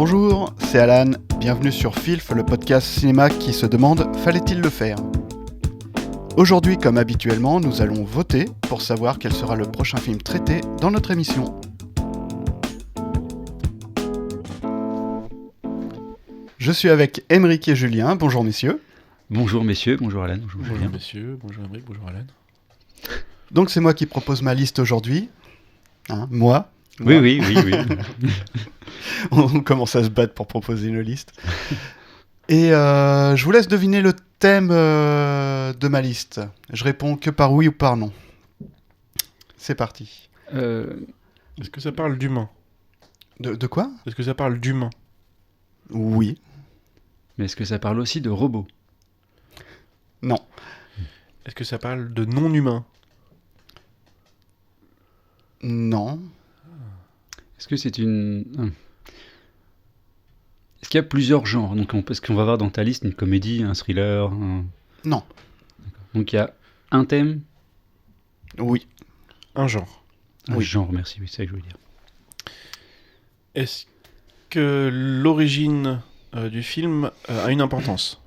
Bonjour, c'est Alan, bienvenue sur Filf, le podcast cinéma qui se demande « Fallait-il le faire ?» Aujourd'hui, comme habituellement, nous allons voter pour savoir quel sera le prochain film traité dans notre émission. Je suis avec Émeric et Julien, bonjour messieurs. Bonjour messieurs, bonjour Alan, bonjour Bonjour Julien. messieurs, bonjour Émeric, bonjour Alan. Donc c'est moi qui propose ma liste aujourd'hui, moi. Oui. On commence à se battre pour proposer une liste. Et je vous laisse deviner le thème de ma liste. Je réponds que par oui ou par non. C'est parti. Est-ce que ça parle d'humain ? De quoi ? Est-ce que ça parle d'humain ? Oui. Mais est-ce que ça parle aussi de robots ? Non. Est-ce que ça parle de non-humain ? Non. Est-ce que c'est une... Est-ce qu'il y a plusieurs genres ? Donc est-ce qu'on va voir dans ta liste une comédie, un thriller Non. Donc il y a un thème, Oui. Un genre. un Oui. genre, merci, oui, c'est ça que je voulais dire. Est-ce que l'origine du film a une importance ?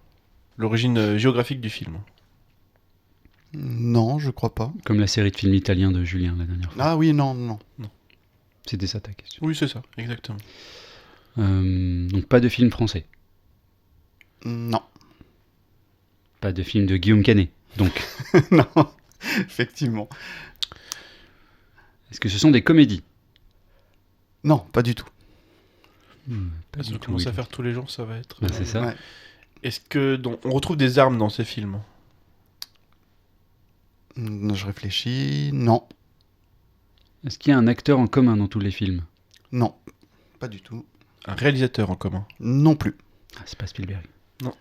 L'origine géographique du film ? Non, je crois pas. Comme la série de films italiens de Julien la dernière fois. Ah oui, non. C'était ça ta question. Oui, c'est ça, exactement. Donc pas de film français, Non. pas de film de Guillaume Canet. Donc Non. Effectivement. est-ce que ce sont des comédies ? Non, pas du tout. Pas Si du on tout, commence oui. à faire tous les genres, ça va être... Ouais, c'est ça. Ouais. Est-ce que on retrouve des armes dans ces films ? Je réfléchis. Non. Est-ce qu'il y a un acteur en commun dans tous les films ? Non. Pas du tout. Un réalisateur en commun ? Non plus. Ah, c'est pas Spielberg. Non,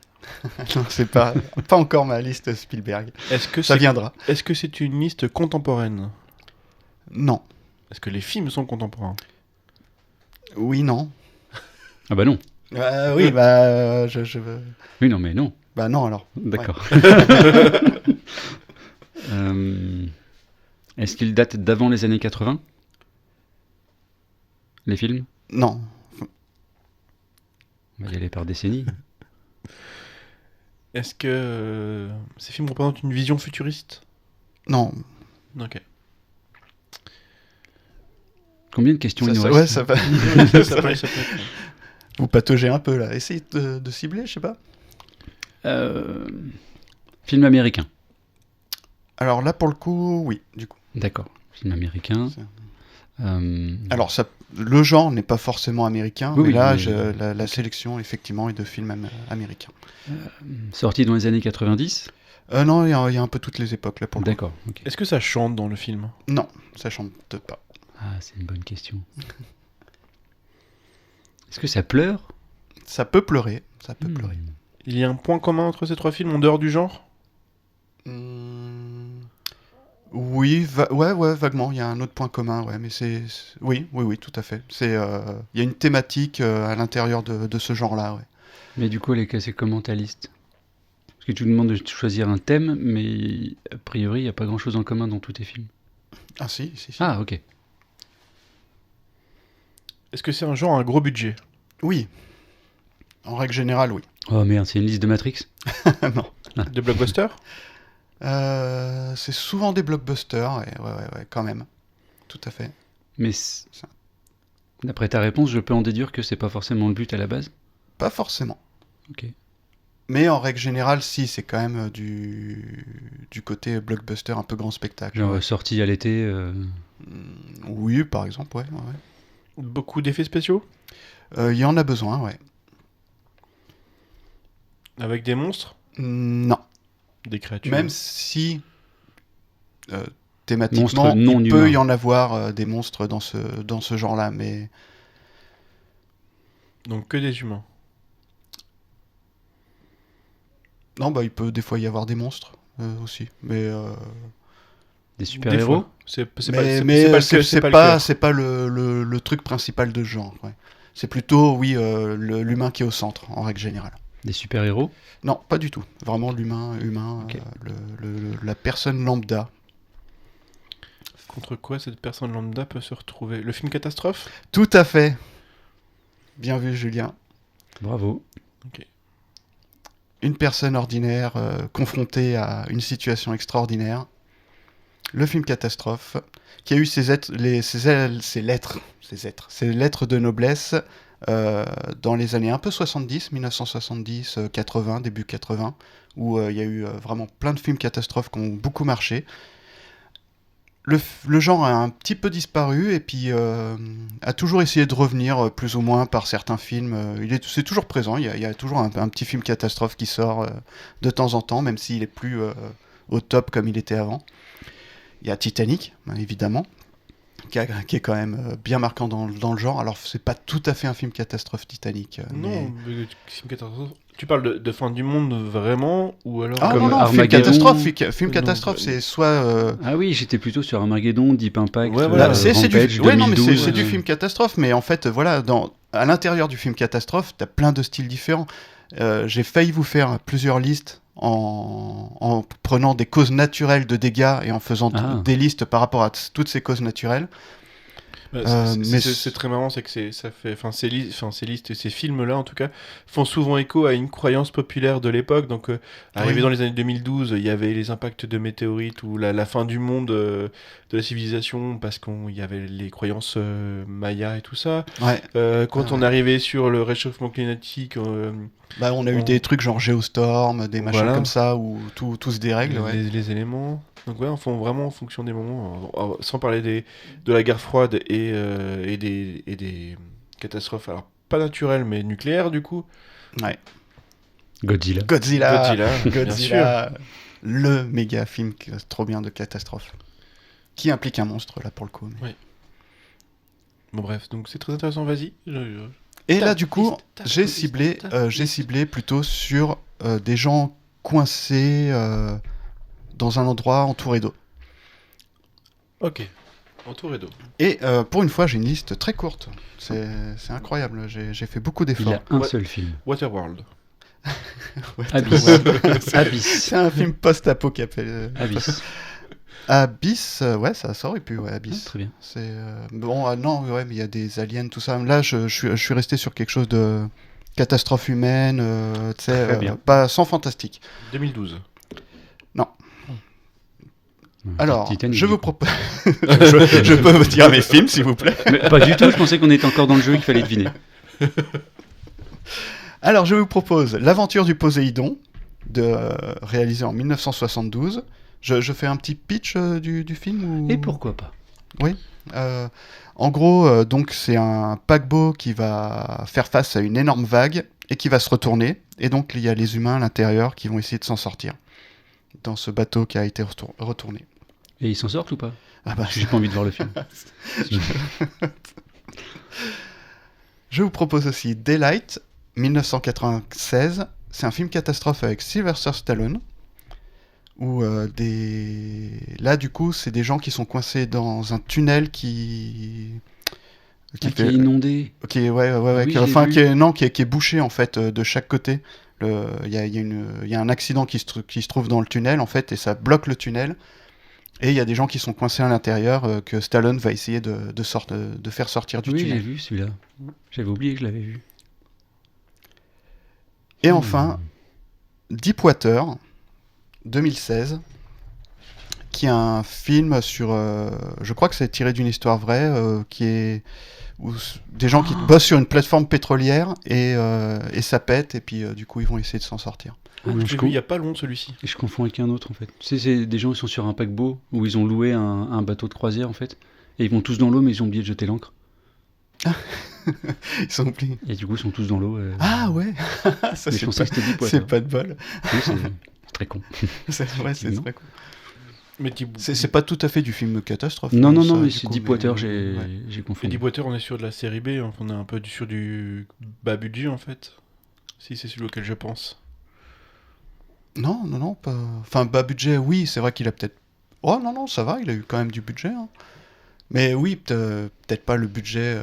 c'est pas encore ma liste Spielberg. Est-ce que Ça viendra. Est-ce que c'est une liste contemporaine ? Non. Est-ce que les films sont contemporains ? Oui, non. Ah bah non. Oui, je... Oui, non, mais non. Bah non, alors. D'accord. Est-ce qu'il date d'avant les années 80 ? Les films ? Non. On va y aller par décennie. Est-ce que ces films représentent une vision futuriste ? Non. Ok. Combien de questions il nous reste ? Ouais, ça va. ça peut être. Vous pataugez un peu, là. Essayez de cibler, je sais pas. Film américain. Alors là, pour le coup, oui, du coup. D'accord. Film américain. Alors, le genre n'est pas forcément américain, Oui, mais là, mais- la sélection, effectivement, est de films américains. Sorti dans les années 90 ? Non, il y a un peu toutes les époques, là, pour le coup. D'accord. Ok. Est-ce que ça chante dans le film ? Non, ça chante pas. Ah, c'est une bonne question. Est-ce que ça pleure ? Ça peut pleurer. Ça peut pleurer. Il y a un point commun entre ces trois films en dehors du genre ? Oui, ouais, vaguement. Il y a un autre point commun, ouais, mais oui, tout à fait. Il y a une thématique à l'intérieur de ce genre-là, ouais. Mais du coup, c'est comment ta liste ? Parce que tu nous demandes de choisir un thème, mais a priori, il n'y a pas grand-chose en commun dans tous tes films. Ah si. Ah, ok. Est-ce que c'est un genre à un gros budget ? Oui. En règle générale, oui. Oh merde, c'est une liste de Matrix ? Non. De blockbuster ? C'est souvent des blockbusters, ouais, quand même. Tout à fait. Mais d'après ta réponse, je peux en déduire que c'est pas forcément le but à la base ? Pas forcément. Ok. Mais en règle générale, si, c'est quand même du côté blockbuster un peu grand spectacle. Genre ouais. sorti à l'été Oui, par exemple, ouais. Beaucoup d'effets spéciaux ? Il y en a besoin, ouais. Avec des monstres ? Non. Des créatures ? Même si thématiquement, Monstres non il humains. peut y en avoir des monstres dans ce genre-là, mais Donc que des humains. non, il peut des fois y avoir des monstres aussi, mais des Des super-héros ? fois. C'est pas c'est pas le truc principal de ce genre. Ouais. C'est plutôt l'humain qui est au centre en règle générale. Des super-héros ? Non, pas du tout. Vraiment l'humain, Ok. la personne lambda. Contre quoi cette personne lambda peut se retrouver ? Le film catastrophe ? Tout à fait. Bien vu, Julien. Bravo. Une personne ordinaire confrontée à une situation extraordinaire. Le film catastrophe, qui a eu ses lettres de noblesse dans les années un peu 70, 1970, 80, début 80, où il y a eu vraiment plein de films catastrophes qui ont beaucoup marché. Le genre a un petit peu disparu et puis a toujours essayé de revenir plus ou moins par certains films. C'est toujours présent, il y a toujours un petit film catastrophe qui sort de temps en temps, même s'il est plus au top comme il était avant. Il y a Titanic, évidemment, qui est quand même bien marquant dans le genre. Alors, c'est pas tout à fait un film catastrophe, Titanic. Non, mais film catastrophe. Tu parles de fin du monde vraiment ou alors Ah Comme non, film Armageddon. catastrophe. Film Non, catastrophe, c'est soit... Ah oui, j'étais plutôt sur Armageddon, Deep Impact, Ouais, voilà. c'est du, Rampage, ouais, non, mais 2012. c'est du film catastrophe, mais en fait, voilà, à l'intérieur du film catastrophe, t'as plein de styles différents. J'ai failli vous faire plusieurs listes en prenant des causes naturelles de dégâts et en faisant des listes par rapport à toutes ces causes naturelles. Mais c'est très marrant, c'est que ces listes et ces films-là, en tout cas, font souvent écho à une croyance populaire de l'époque. Donc, arrivé dans les années 2012, il y avait les impacts de météorites ou la fin du monde de la civilisation parce qu'il y avait les croyances mayas et tout ça. Ouais. Quand on arrivait sur le réchauffement climatique, on a eu des trucs genre Geostorm, des machins Voilà. comme ça où tout se dérègle. les éléments. Donc ouais, on fait vraiment en fonction des moments, sans parler de la guerre froide et des catastrophes, alors pas naturelles mais nucléaires du coup. Ouais. Godzilla. Bien sûr. Le méga film trop bien de catastrophe. Qui implique un monstre là pour le coup. Mais... Oui. Bon bref, donc c'est très intéressant, vas-y. Et là du coup, j'ai ciblé plutôt sur des gens coincés dans un endroit entouré d'eau. Ok, entouré d'eau. Et pour une fois, j'ai une liste très courte. C'est incroyable, j'ai fait beaucoup d'efforts. Il y a un seul film. Waterworld. Abyss. C'est un film post-apocalyptique. Abyss. Abyss, ouais, ça aurait pu, ouais, Abyss. Très bien. C'est bon, non, ouais, mais il y a des aliens, tout ça. Là, je suis resté sur quelque chose de catastrophe humaine, tu sais, pas sans fantastique. 2012. Non. Alors, Titanic, je vous propose. je peux vous dire mes films, s'il vous plaît. Mais pas du tout. Je pensais qu'on était encore dans le jeu et qu'il fallait deviner. Alors, je vous propose L'Aventure du Poséidon, réalisé en 1972. Je fais un petit pitch du film ou... Et pourquoi pas? Oui. En gros, donc c'est un paquebot qui va faire face à une énorme vague et qui va se retourner. Et donc il y a les humains à l'intérieur qui vont essayer de s'en sortir dans ce bateau qui a été retourné. Et ils s'en sortent ou pas? Ah bah, J'ai pas envie de voir le film. Je vous propose aussi Daylight, 1996. C'est un film catastrophe avec Sylvester Stallone. Où là du coup c'est des gens qui sont coincés dans un tunnel qui est inondé. Ok, ouais, qui est bouché en fait de chaque côté. Il y a un accident qui se trouve dans le tunnel en fait et ça bloque le tunnel. Et il y a des gens qui sont coincés à l'intérieur que Stallone va essayer de faire sortir du tunnel. Oui, j'ai vu celui-là. J'avais oublié que je l'avais vu. Et enfin, Deepwater, 2016, qui est un film sur... je crois que c'est tiré d'une histoire vraie, qui est... où des gens qui bossent sur une plateforme pétrolière et ça pète, et puis du coup ils vont essayer de s'en sortir. Je l'ai vu il n'y a pas long celui-ci. Et je confonds avec un autre en fait. C'est des gens qui sont sur un paquebot où ils ont loué un bateau de croisière en fait. Et ils vont tous dans l'eau mais ils ont oublié de jeter l'ancre. Ils sont oubliés. Et du coup ils sont tous dans l'eau. Ah ouais. Ça, mais je pensais que c'était Deepwater. C'est pas de bol. Oui, c'est très con. c'est très con. Mais c'est pas tout à fait du film catastrophe. Non, mais c'est Deepwater, j'ai confondu. Et Deepwater, on est sur de la série B, hein, on est un peu sur du bas budget en fait. Si c'est celui auquel je pense. Non, pas... Enfin, bas budget, oui, c'est vrai qu'il a peut-être... Oh non, ça va, il a eu quand même du budget. Hein. Mais oui, peut-être pas le budget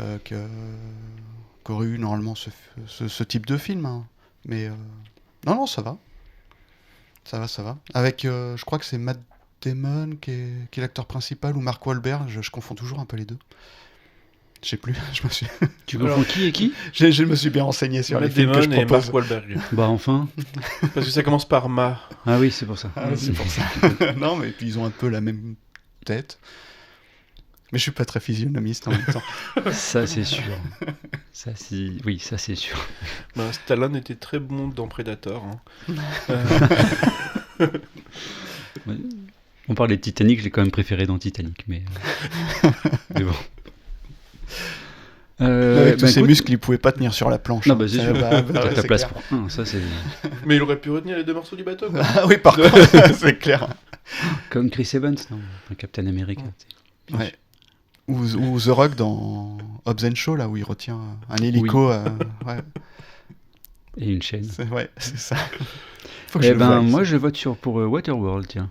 qu'aurait eu normalement ce type de film. Hein. Mais non, ça va. Ça va. Avec, je crois que c'est Matt Damon qui est l'acteur principal ou Mark Wahlberg, je confonds toujours un peu les deux. Je sais plus, je me suis... Tu confonds qui et qui? Je me suis bien renseigné sur les films que je et propose. Mark Wahlberg. Bah enfin. Parce que ça commence par Ma. Ah oui, c'est pour ça. Ah, c'est pour ça. Non, mais puis ils ont un peu la même tête. Mais je suis pas très physionomiste en même temps. Ça, c'est sûr. Oui, ça, c'est sûr. Bah, Stallone était très bon dans Predator. Ouais. On parlait de Titanic, je l'ai quand même préféré dans Titanic, mais bon. Avec tous ces muscles, il pouvait pas tenir sur la planche. Non, bah, c'est sûr. T'as ta place pour un, ça c'est... Mais il aurait pu retenir les 2 morceaux du bateau. Quoi. Ah oui, par contre, c'est clair. Comme Chris Evans, non, un Captain America. Ouais. Ou The Rock dans Hobbs & Shaw, là où il retient un hélico. Ouais. Et une chaîne. C'est ça. Faut que moi je vote pour Waterworld, tiens.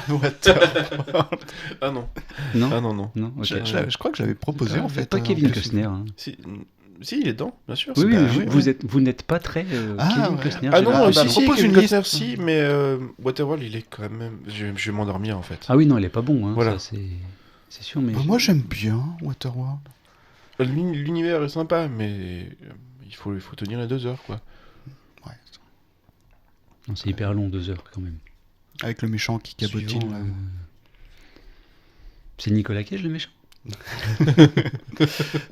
Waterworld. Ah non. Non. Ah non. Okay. Je crois que j'avais proposé en fait. Pas Kevin Costner. Hein. Si, il est dedans, bien sûr. Oui, vous n'êtes pas très Kevin Costner. Ah non, si, propose une Costner, si, mais Waterworld, il est quand même. Je vais m'endormir en fait. Ah oui, non, il est pas bon. Hein, voilà. Ça, c'est sûr, mais. Moi j'aime bien Waterworld. L'univers est sympa, mais il faut tenir les 2 heures, quoi. Ouais. Non, c'est hyper long, 2 heures quand même. Avec le méchant qui cabotine. C'est Nicolas Cage le méchant?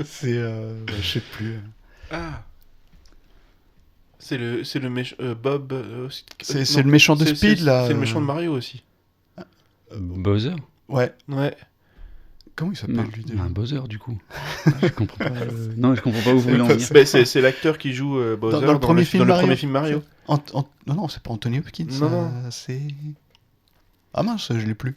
C'est je sais plus. Ah. C'est le méchant Bob. C'est le méchant de Speed là. C'est le méchant de Mario aussi. Bowser? Ouais. Comment il s'appelle lui déjà? Un Bowser du coup. Je comprends pas. Non, je comprends pas où vous voulez en venir. C'est l'acteur qui joue Bowser dans le premier film Mario. Non, c'est pas Anthony Hopkins. Non. C'est. Ah mince, je l'ai plus.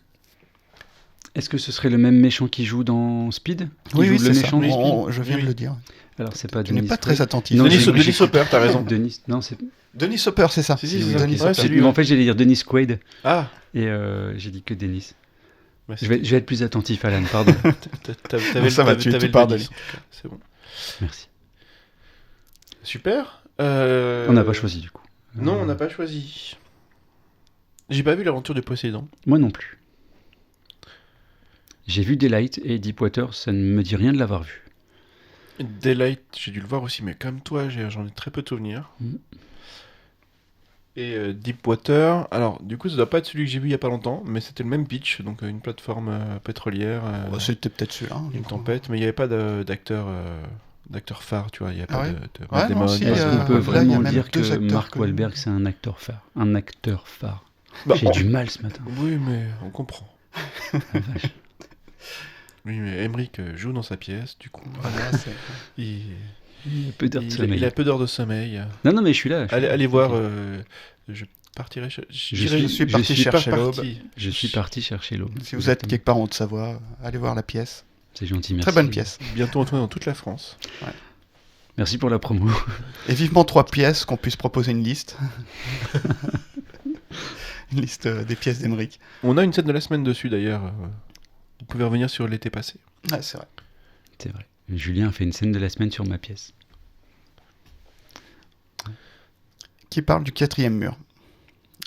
Est-ce que ce serait le même méchant qui joue dans Speed? Oui, c'est ça. Je viens de le dire. Alors c'est pas Tu Denis. n'es pas très attentif. Denis Hopper, t'as raison. Denis Hopper, c'est ça. C'est lui. En fait, j'allais dire Dennis Quaid. Ah. Et j'ai dit que Denis. Je vais être plus attentif, Alan, pardon. Ça va, tu pardonnes. C'est bon. Merci. Super. On n'a pas choisi, du coup. Non, on n'a pas choisi. J'ai pas vu l'aventure de Poséidon. Moi non plus. J'ai vu Daylight et Deepwater, ça ne me dit rien de l'avoir vu. Daylight, j'ai dû le voir aussi, mais comme toi, j'en ai très peu de souvenirs. Et Deepwater, alors du coup ça doit pas être celui que j'ai vu il y a pas longtemps, mais c'était le même pitch, donc une plateforme pétrolière, c'était peut-être celui-là, une tempête, mais il n'y avait pas d'acteur phare, tu vois, il n'y avait pas de Est-ce qu'on peut vraiment dire que Mark Wahlberg c'est un acteur phare? Un acteur phare. J'ai du mal ce matin. Oui, mais on comprend. La vache. Oui, mais Emmerich joue dans sa pièce, du coup. Voilà, il a peu d'heures de sommeil. Il a peu d'heures de sommeil. Non, mais je suis là. Allez voir. Je partirai. Je suis parti chercher l'aube. Je suis parti chercher l'aube. Si vous êtes quelque part en Haute-Savoie, allez voir la pièce. C'est gentil, merci. Très bonne pièce. Bientôt en tournée dans toute la France. Ouais. Merci pour la promo. Et vivement 3 pièces, qu'on puisse proposer une liste. Une liste des pièces d'Emmerich. On a une scène de la semaine dessus d'ailleurs. Vous pouvez revenir sur l'été passé. Ouais, c'est vrai. C'est vrai. Julien a fait une scène de la semaine sur ma pièce. Qui parle du 4e mur.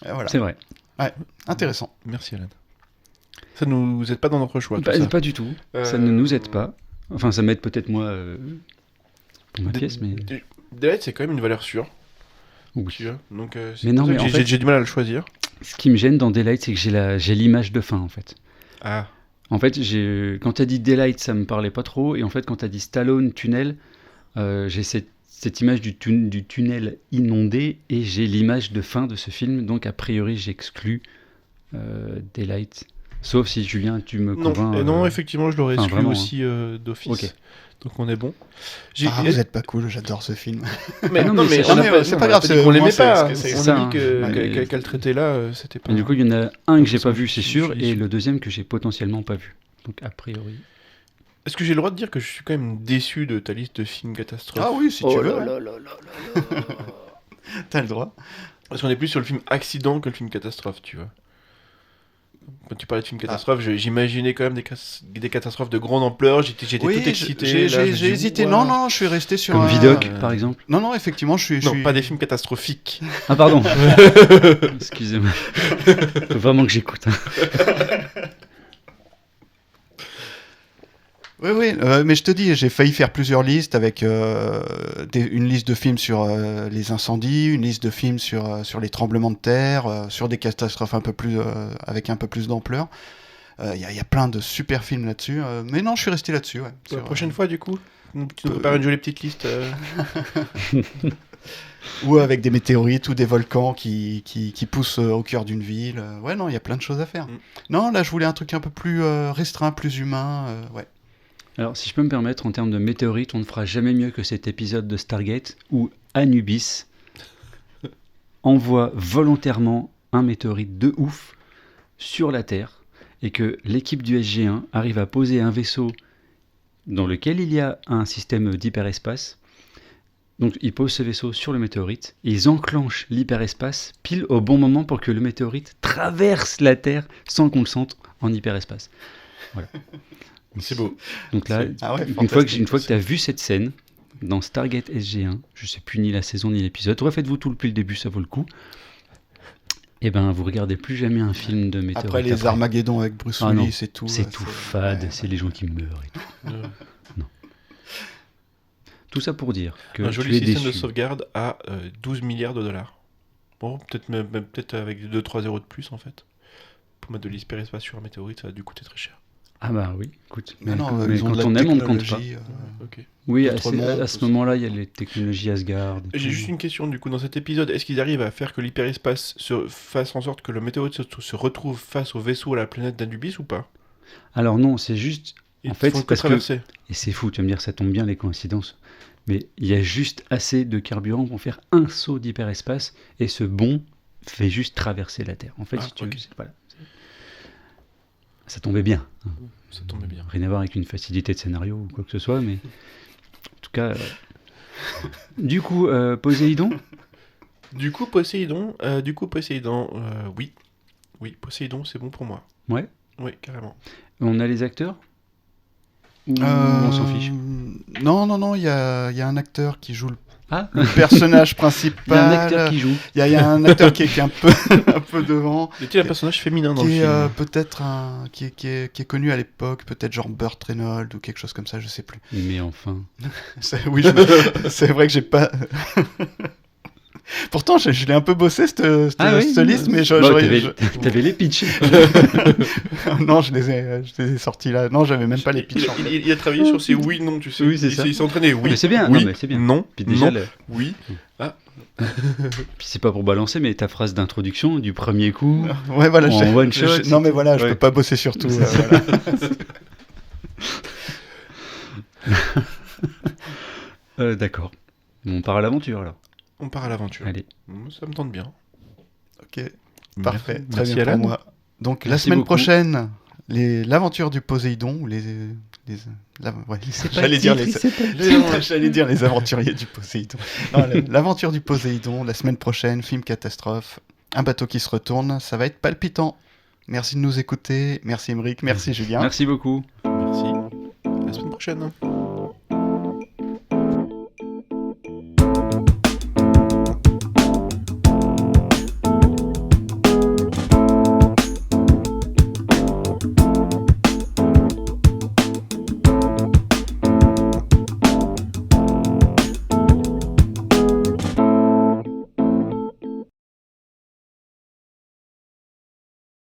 Et voilà. C'est vrai. Ouais, intéressant. Merci Alan. Ça ne nous aide pas dans notre choix. Pas du tout. Ça ne nous aide pas. Enfin, ça m'aide peut-être moi pour ma pièce, mais... Daylight, c'est quand même une valeur sûre. Oui. Tu vois. Donc, mais non, mais en fait, j'ai du mal à le choisir. Ce qui me gêne dans Daylight, c'est que j'ai l'image de fin, en fait. Ah. En fait, quand t'as dit Daylight, ça me parlait pas trop. Et en fait, quand t'as dit Stallone, tunnel, j'ai cette image du tunnel inondé et j'ai l'image de fin de ce film. Donc, a priori, j'exclus Daylight. Sauf si, Julien, tu me convaincs. Non, effectivement, je l'aurais exclu aussi d'office. Okay. Donc, on est bon. Vous êtes pas cool, j'adore ce film. Mais c'est pas grave, on l'aimait pas. On a dit qu'elle le traitait là, c'était pas... Et du coup, il y en a un que j'ai pas vu, c'est sûr, et le deuxième que j'ai potentiellement pas vu. Donc, a priori... Est-ce que j'ai le droit de dire que je suis quand même déçu de ta liste de films catastrophes? Ah oui, si tu veux. T'as le droit. Parce qu'on est plus sur le film accident que le film catastrophe, tu vois. Quand tu parlais de films catastrophes, j'imaginais quand même des catastrophes de grande ampleur. J'étais tout excité. J'ai hésité. Wow. Non, je suis resté sur... Comme Vidoc, par exemple. Non, effectivement, je suis... pas des films catastrophiques. Ah, pardon. Excusez-moi. Faut vraiment que j'écoute. Oui, Oui, mais je te dis, j'ai failli faire plusieurs listes avec une liste de films sur les incendies, une liste de films sur les tremblements de terre, sur des catastrophes avec un peu plus d'ampleur. Il y a plein de super films là-dessus, mais non, je suis resté là-dessus. Ouais, la prochaine fois, du coup, tu nous prépares une jolie petite liste. Ou avec des météorites ou des volcans qui poussent au cœur d'une ville. Ouais, non, il y a plein de choses à faire. Non, là, je voulais un truc un peu plus restreint, plus humain. Ouais. Alors, si je peux me permettre, en termes de météorites, on ne fera jamais mieux que cet épisode de Stargate où Anubis envoie volontairement un météorite de ouf sur la Terre et que l'équipe du SG1 arrive à poser un vaisseau dans lequel il y a un système d'hyperespace. Donc ils posent ce vaisseau sur le météorite, et ils enclenchent l'hyperespace pile au bon moment pour que le météorite traverse la Terre sans qu'on le sente en hyperespace. Voilà. C'est beau. Donc là, une fois que tu as vu cette scène dans Stargate SG1, je sais plus ni la saison ni l'épisode, refaites-vous tout depuis le début, ça vaut le coup. Et ben vous regardez plus jamais un film de météorite. Après les Armageddon avec Bruce Willis, c'est tout. C'est tout fade, c'est les gens qui meurent et tout. Non. Tout ça pour dire que un joli système de sauvegarde à 12 milliards de dollars. Bon, peut-être avec 2-3 zéros de plus en fait. Pour mettre de l'hyperespace sur un météorite, ça va du coûter très cher. Ah bah oui, écoute. Mais non, mais quand on aime, on ne compte pas. Okay. Oui, à ce moment-là, il y a les technologies Asgard. J'ai juste une question du coup dans cet épisode. Est-ce qu'ils arrivent à faire que l'hyperespace fasse en sorte que le météorite se retrouve face au vaisseau à la planète d'Anubis ou pas? Alors non, c'est juste... Ils en fait, parce que... Et c'est fou, tu vas me dire, ça tombe bien les coïncidences. Mais il y a juste assez de carburant pour faire un saut d'hyperespace et ce bond fait juste traverser la Terre. En fait, voilà. Ça tombait bien. Ça tombait bien. Rien à voir avec une facilité de scénario ou quoi que ce soit, mais en tout cas... Du coup, Poséidon. Oui, Poséidon, c'est bon pour moi. Ouais. Oui, carrément. On a les acteurs ou on s'en fiche? Non, il y a un acteur qui joue le personnage principal. Il y a un acteur qui joue. Il y a un acteur qui est un peu devant. Y a-t-il un personnage féminin dans le film? Peut-être qui est connu à l'époque, peut-être genre Burt Reynolds ou quelque chose comme ça, je sais plus. Mais enfin. Oui, c'est vrai que j'ai pas... Pourtant, je l'ai un peu bossé cette liste, mais t'avais les pitchs. Non, je les ai sortis là. Non, j'avais même pas les pitchs. Il a travaillé sur ces oui/non, tu sais. Oui, c'est ça. Il s'est entraîné. Oui. Mais c'est bien. Oui. Non, mais c'est bien. Non. Puis déjà, non. Oui. Ah. Puis c'est pas pour balancer, mais ta phrase d'introduction du premier coup. Ouais, voilà. En one shot. Non, mais voilà, je peux pas bosser sur tout. Voilà. D'accord. On part à l'aventure alors. On part à l'aventure. Allez. Ça me tente bien. Ok, parfait. Merci Très bien Alan. pour moi. Donc Merci la semaine beaucoup. prochaine, l'aventure du Poséidon, j'allais dire les aventuriers du Poséidon. Non, l'aventure du Poséidon, la semaine prochaine, film catastrophe, un bateau qui se retourne, ça va être palpitant. Merci de nous écouter, merci Émeric, merci Julien. Merci beaucoup. Merci. À la semaine prochaine.